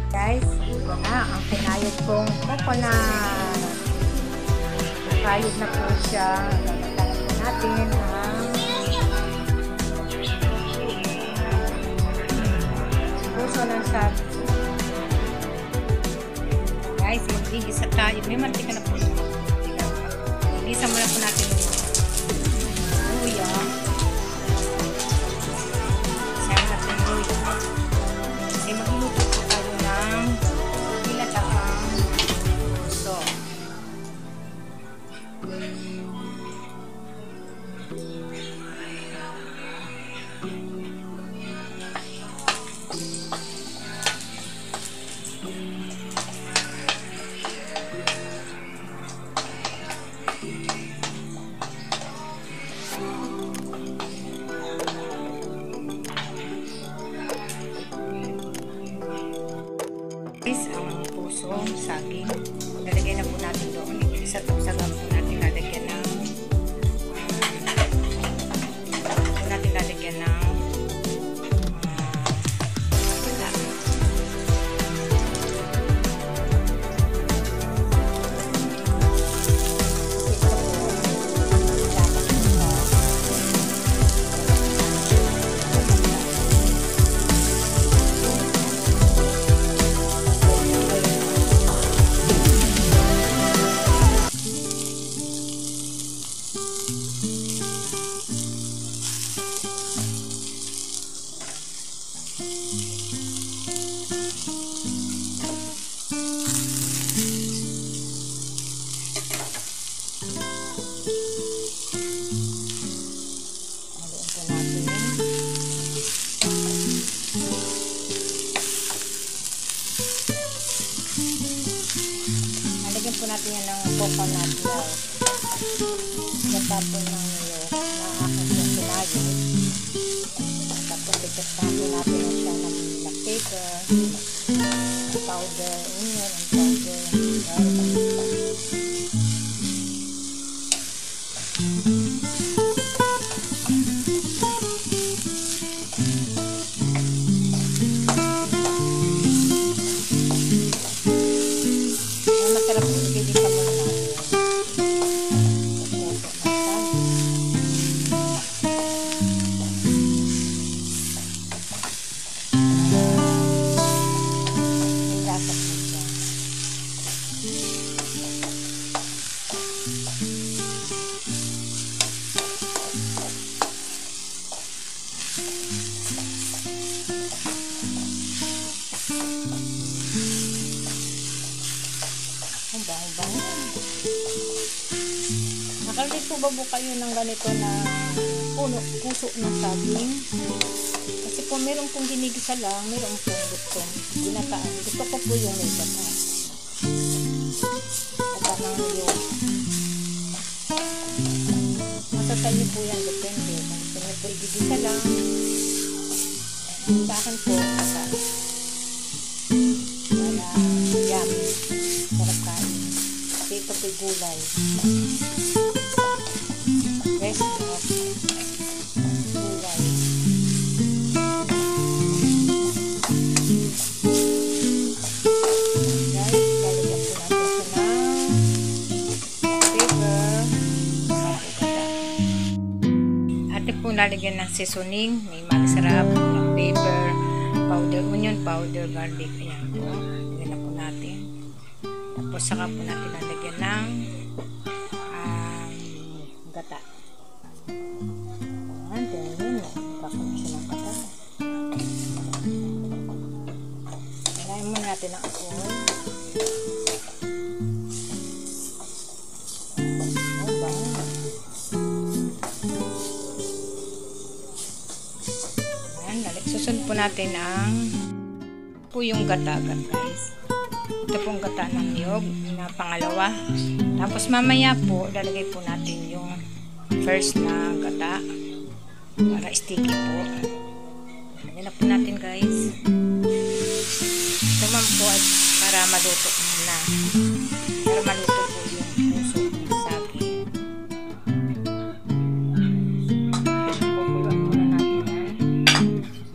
Guys, ito na ang pinayod kong coconut. Pinayod na po siya. Lalagyan po natin ang puso ng sabi. Guys, mag-igisa tayo. May mantika na po. Igisa muna po natin yung luya. Sayang natin yung luya. Kasi magluluto po tayo ng nilatakang puso. Ang pusong saging. Lalagyan na po natin doon. Isa-sagang po natin lalagyan ng po natin yan ng coconut milk. Natapon ng milk na aking pinayod. Tapos ikatapo natin siya ng black pepper, powder onion, and powder garlic. Ang bango-bango. Nakarinig po ba kayo ng ganito na puso ng saging? Kasi po meron pong ginigisa lang, meron pong gustong ginataan. Gusto ko po yung may gata. Gata ng niyog. Masasal niyo po yan, depende. Kung gusto niyo po igigisa lang, sa akin po, gata. Para yummy. Sarap kain. Kasi ito po gulay. Fresh milk. Gulay. Guys, lalagyan po natin siya ng pepper. Ate po lalagyan ng seasoning. May masarap ng pepper, powder onion, powder garlic. Ayan po. Lagyan na po natin. Tapos saka po natin lalagyan ng gata. Ayan, tingnan mo. Kakon siya ng gata. Kailangan mo natin ang apoy. Oh, bango. Ayan, susunod po natin ang po yung gata, guys. Ito pong gata ng niyog na pangalawa. Tapos mamaya po, lalagay po natin yung first na gata para sticky po. Lagyan na po natin, guys. Ito man po ay para maluto muna. Para maluto po yung puso ng saging. Kukuluan muna natin yan.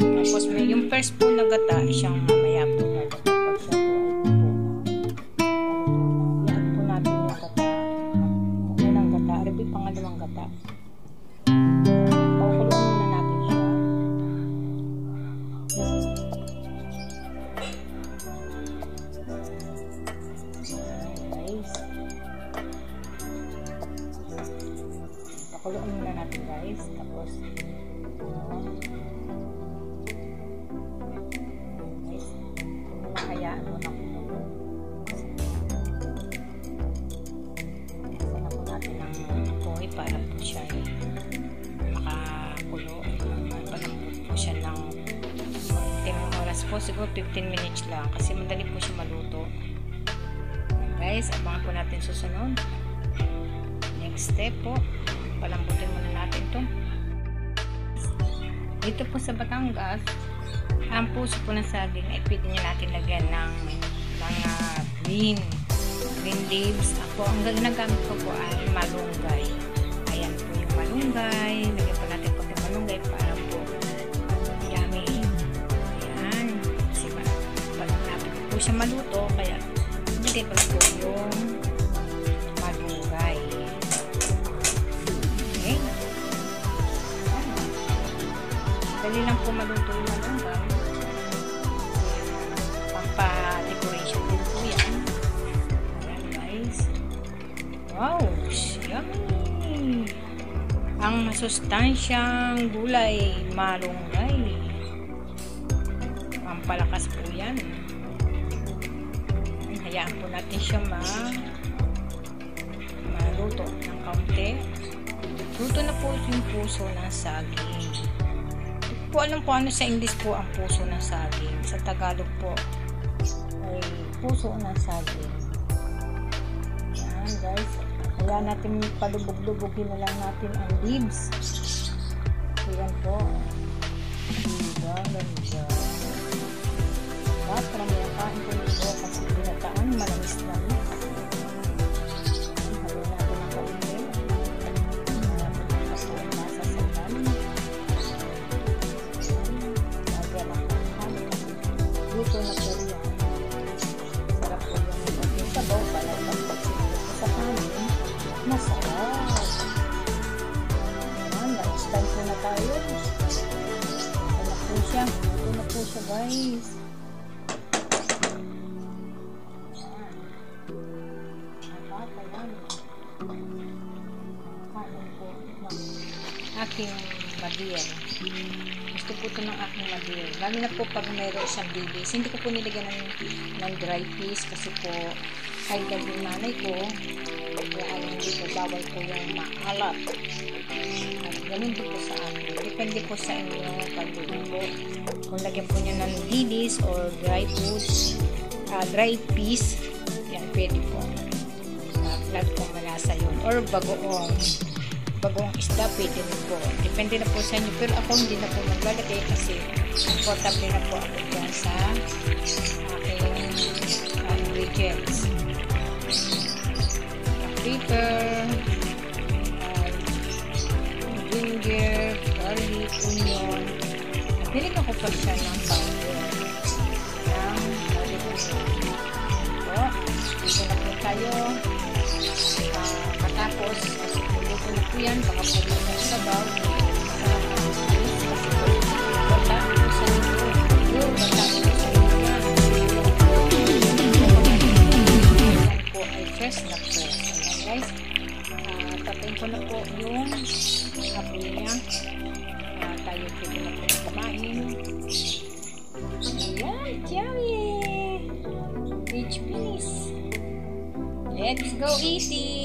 Tapos may yung first po na gata, siyang mamaya po natin. Pag siya po ay luto na. Yan po natin yung gata. Unang gata, arabi pangalawang gata. Pakuluan muna natin siya. Guys. Pakuluan muna natin, guys. Tapos hayaan mo na kumulo. Kasi na po natin ang apoy para po siya makakulo. Palambot po siya ng 10 oras po. Siguro 15 minutes lang. Kasi madali po siya maluto. Guys, abangan po natin susunod. Next step po. Palambutin muna natin to. Dito po sa Batangas, ang puso po ng saging ay pwede nyo natin lagyan ng mga green leaves. Ako, ang ginagamit ko po ay malunggay. Ayan po yung malunggay. Lagyan po natin po yung malunggay para po yummy. Ayan. Kasi malapit po siya maluto. Kaya hindi ko na po yung malunggay. Okay. Dali lang po maluto yung malunggay. Pa-decoration din po yan. Ayan, guys. Wow! Yummy! Ang masustansyang gulay, malunggay. Pampalakas po yan. Hayaan po natin siya maluto ng kaunti. Luto na po yung puso ng saging. Hindi po alam po ano sa English po ang puso ng saging. Sa Tagalog po ay puso ng saging. Ayan, guys. Kaya natin palubog-lubogin na lang natin ang leaves. Ayan po. Diba? Ganda. Para may kain po nito kasi pinataan, malamis lang. Halo natin ang kaunti. Kasi ang nasa salan. Lagyan ang kain. Dito na po yan. Sarap po yung pagkain sabaw para pagpagsigit sa kanin. Masarap. Ayan, next time po na tayo. Ito na po siya. Ito na po siya, guys. Aking madiel. Gusto po ito ng aking madiel. Lalo na po pag mayroon siyang bibis. Hindi ko po nilagyan ng dry piece kasi po kahit yung nanay ko kaya hindi po bawal po yung maalat. At ganun din po sa akin. Depende po sa inyo pagluluto. Kung lagyan po nyo ng dilis or dry foods, dry peas, yan, pwede po. Flat kung malasa yun. Or bagoong isda, pwede rin po. Depende na po sa inyo. Pero ako hindi na po maglalagay kasi comfortable na po ako dyan sa aking ingredients. Pepper, ginger, garlic, onion. Nagdilig ako pa siya ng powder. Ng garlic onion. So, ito na po tayo. Matapos, kasi luto na po yan, baka po na yung sabaw. Wala po sa inyo. Wala po sa inyo yan. Yan po ay fresh na po. Ayan guys. Tapain ko na po yung apoy niya. Tayo pwede na po kumain. Ayan, yummy! Rich peas. Let's go eating!